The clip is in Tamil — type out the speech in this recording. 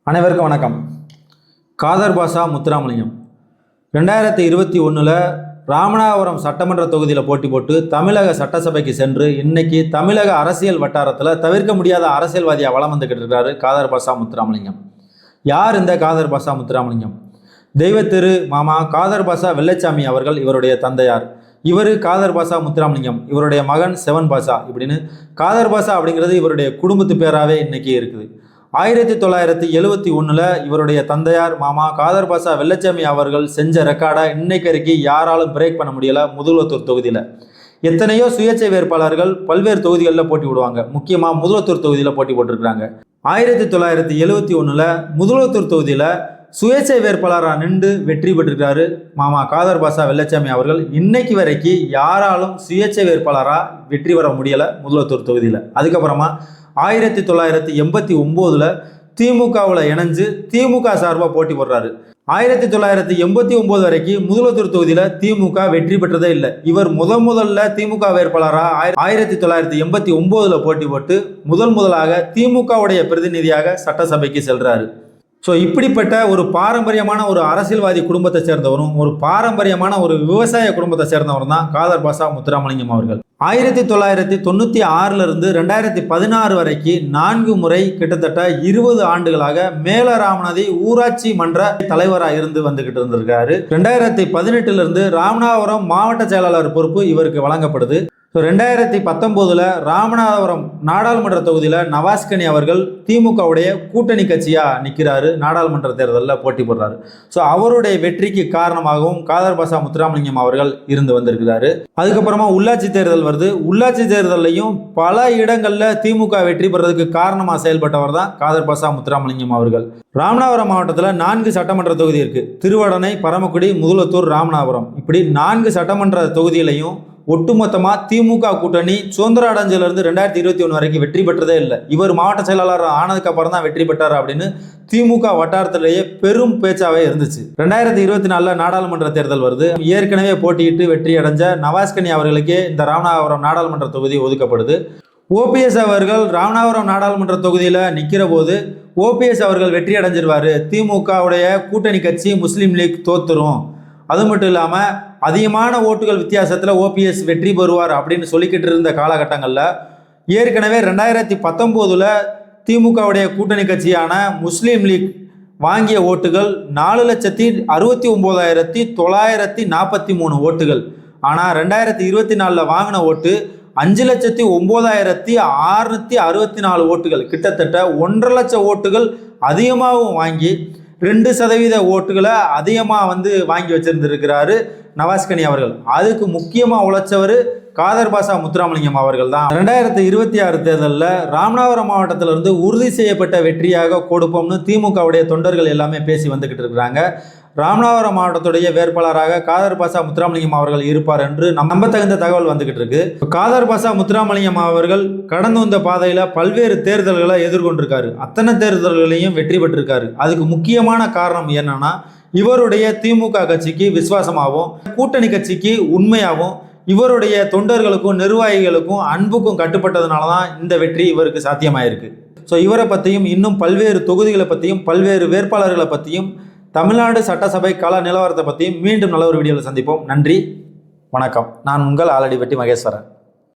அனைவருக்கும் வணக்கம். காதர் பாஷா முத்துராமலிங்கம் 2021 ராமநாதபுரம் சட்டமன்ற தொகுதியில் போட்டி போட்டு தமிழக சட்டசபைக்கு சென்று இன்னைக்கு தமிழக அரசியல் வட்டாரத்தில் தவிர்க்க முடியாத அரசியல்வாதியாக வளம் வந்துக்கிட்டு இருக்காரு காதர் பாஷா முத்துராமலிங்கம். யார் இந்த காதர் பாஷா முத்துராமலிங்கம்? தெய்வத்திரு மாமா காதர் பாஷா வெள்ளச்சாமி அவர்கள் இவருடைய தந்தையார். இவர் காதர் பாஷா முத்துராமலிங்கம், இவருடைய மகன் செவன் பாஷா. இப்படின்னு காதர் பாஷா அப்படிங்கிறது இவருடைய குடும்பத்து பேராகவே இன்னைக்கு இருக்குது. 1971 இவருடைய தந்தையார் மாமா காதர் பாஷா வெள்ளச்சாமி அவர்கள் செஞ்ச ரெக்கார்டை இன்னைக்கு வரைக்கும் யாராலும் பிரேக் பண்ண முடியல. முதல்வத்தூர் தொகுதியில் எத்தனையோ சுயேட்சை வேட்பாளர்கள் பல்வேறு தொகுதிகளில் போட்டி விடுவாங்க. முக்கியமாக முதல்வத்தூர் தொகுதியில் போட்டி போட்டிருக்கிறாங்க. 1971 முதல்வத்தூர் தொகுதியில் சுயேட்சை வேட்பாளராக நின்று வெற்றி பெற்றிருக்காரு மாமா காதர் பாஷா வெள்ளச்சாமி அவர்கள். இன்னைக்கு வரைக்கும் யாராலும் சுயேட்சை வேட்பாளராக வெற்றி பெற முடியலை முதல்வத்தூர் தொகுதியில். அதுக்கப்புறமா 1989 திமுகவில் இணைஞ்சு திமுக சார்பாக போட்டி போடுறாரு. 1989 வரைக்கும் முதல்வத்தூர் தொகுதியில் திமுக வெற்றி பெற்றதே இல்லை. இவர் முதல்ல திமுக வேட்பாளராக 1989 போட்டி போட்டு முதலாக திமுகவுடைய பிரதிநிதியாக சட்டசபைக்கு செல்றாரு. ஸோ இப்படிப்பட்ட ஒரு பாரம்பரியமான ஒரு அரசியல்வாதி குடும்பத்தை சேர்ந்தவரும் ஒரு பாரம்பரியமான ஒரு விவசாய குடும்பத்தை சேர்ந்தவரும் தான் காதர் பாஷா முத்துராமலிங்கம் அவர்கள். 1996 2016 வரைக்கும் 4 முறை கிட்டத்தட்ட 20 ஆண்டுகளாக மேலராமநதி ஊராட்சி மன்ற தலைவராக இருந்து வந்துகிட்டு இருந்திருக்காரு. 2018 ராமநாதபுரம் மாவட்ட செயலாளர் பொறுப்பு இவருக்கு வழங்கப்படுது. 2019 ராமநாதபுரம் நாடாளுமன்ற தொகுதியில் நவாஸ்கனி அவர்கள் திமுகவுடைய கூட்டணி கட்சியாக நிற்கிறாரு. நாடாளுமன்ற தேர்தலில் போட்டி போடுறாரு. ஸோ அவருடைய வெற்றிக்கு காரணமாகவும் காதர் பாஷா முத்துராமலிங்கம் அவர்கள் இருந்து வந்திருக்கிறாரு. அதுக்கப்புறமா உள்ளாட்சி தேர்தல் வருது. உள்ளாட்சி தேர்தலையும் பல இடங்களில் திமுக வெற்றி பெறதுக்கு காரணமாக செயல்பட்டவர் தான் காதர் பாஷா முத்துராமலிங்கம் அவர்கள். ராமநாதபுரம் மாவட்டத்தில் 4 சட்டமன்ற தொகுதி இருக்கு. திருவடனை, பரமக்குடி, முதலத்தூர், ராமநாதபுரம். இப்படி 4 சட்டமன்ற தொகுதியிலையும் ஒட்டுமொத்தமாக திமுக கூட்டணி சுதந்திர அடைஞ்சிலிருந்து 2021 வரைக்கும் வெற்றி பெற்றதே இல்லை. இவர் மாவட்ட செயலாளர் ஆனதுக்கு அப்புறம் தான் வெற்றி பெற்றார் அப்படின்னு திமுக வட்டாரத்திலேயே பெரும் பேச்சாவே இருந்துச்சு. 2024 நாடாளுமன்ற தேர்தல் வருது. ஏற்கனவே போட்டியிட்டு வெற்றி அடைஞ்ச நவாஸ்கனி அவர்களுக்கே இந்த ராமநாதபுரம் நாடாளுமன்ற தொகுதி ஒதுக்கப்படுது. ஓபிஎஸ் அவர்கள் ராமநாதபுரம் நாடாளுமன்ற தொகுதியில் நிற்கிற போது ஓபிஎஸ் அவர்கள் வெற்றி அடைஞ்சிருவார். திமுகவுடைய கூட்டணி கட்சி முஸ்லீம் லீக் தோத்துரும், அது மட்டும் இல்லாமல் அதிகமான ஓட்டுகள் வித்தியாசத்தில் ஓபிஎஸ் வெற்றி பெறுவார் அப்படின்னு சொல்லிக்கிட்டு இருந்த காலகட்டங்களில் ஏற்கனவே 2019 திமுகவுடைய கூட்டணி கட்சியான முஸ்லீம் லீக் வாங்கிய ஓட்டுகள் 4,69,943 ஓட்டுகள். ஆனால் 2024 வாங்கின ஓட்டு 5,09,664 ஓட்டுகள். கிட்டத்தட்ட 1,50,000 ஓட்டுகள் அதிகமாகவும் வாங்கி 2% ஓட்டுகளை அதிகமாக வாங்கி வச்சிருந்திருக்கிறாரு நவாஸ்கனி அவர்கள். அதுக்கு முக்கியமாக உழைச்சவர் காதர் பாஷா முத்துராமலிங்கம் அவர்கள் தான். 2026 தேர்தலில் ராமநாதபுரம் மாவட்டத்திலிருந்து உறுதி செய்யப்பட்ட வெற்றியாக கொடுப்போம்னு திமுகவுடைய தொண்டர்கள் எல்லாமே பேசி வந்துக்கிட்டு இருக்கிறாங்க. ராமநாதபுரம் மாவட்டத்துடைய வேட்பாளராக காதர் பாஷா முத்துராமலிங்கம் அவர்கள் இருப்பார் என்று நம்பத்தகுந்த தகவல் வந்துகிட்டு இருக்கு. காதர் பாஷா முத்துராமலிங்கம் அவர்கள் கடந்து வந்த பாதையில் பல்வேறு தேர்தல்களை எதிர்கொண்டிருக்காரு. அத்தனை தேர்தல்களையும் வெற்றி பெற்றிருக்காரு. அதுக்கு முக்கியமான காரணம் என்னன்னா இவருடைய திமுக கட்சிக்கு விசுவாசமாகவும் கூட்டணி கட்சிக்கு உண்மையாகவும் இவருடைய தொண்டர்களுக்கும் நிர்வாகிகளுக்கும் அன்புக்கும் கட்டுப்பட்டதுனால தான் இந்த வெற்றி இவருக்கு சாத்தியமாயிருக்கு. ஸோ இவரை பற்றியும் இன்னும் பல்வேறு தொகுதிகளை பற்றியும் பல்வேறு வேட்பாளர்களை பற்றியும் தமிழ்நாடு சட்டசபை கள நிலவரத்தை பற்றியும் மீண்டும் நல்ல ஒரு வீடியோவில் சந்திப்போம். நன்றி, வணக்கம். நான் உங்கள் ஆலடிப்பட்டி மகேஸ்வரன்.